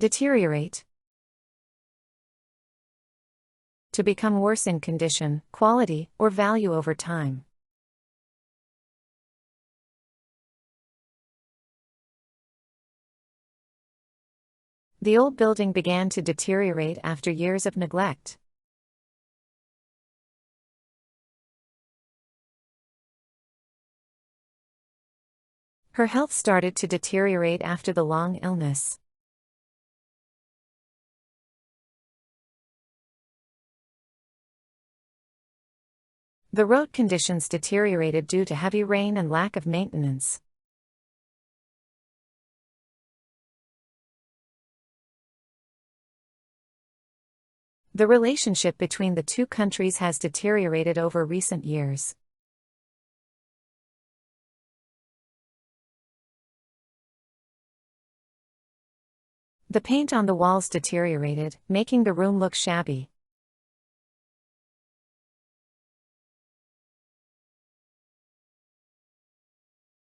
Deteriorate. To become worse in condition, quality, or value over time. The old building began to deteriorate after years of neglect. Her health started to deteriorate after the long illness. The road conditions deteriorated due to heavy rain and lack of maintenance. The relationship between the two countries has deteriorated over recent years. The paint on the walls deteriorated, making the room look shabby.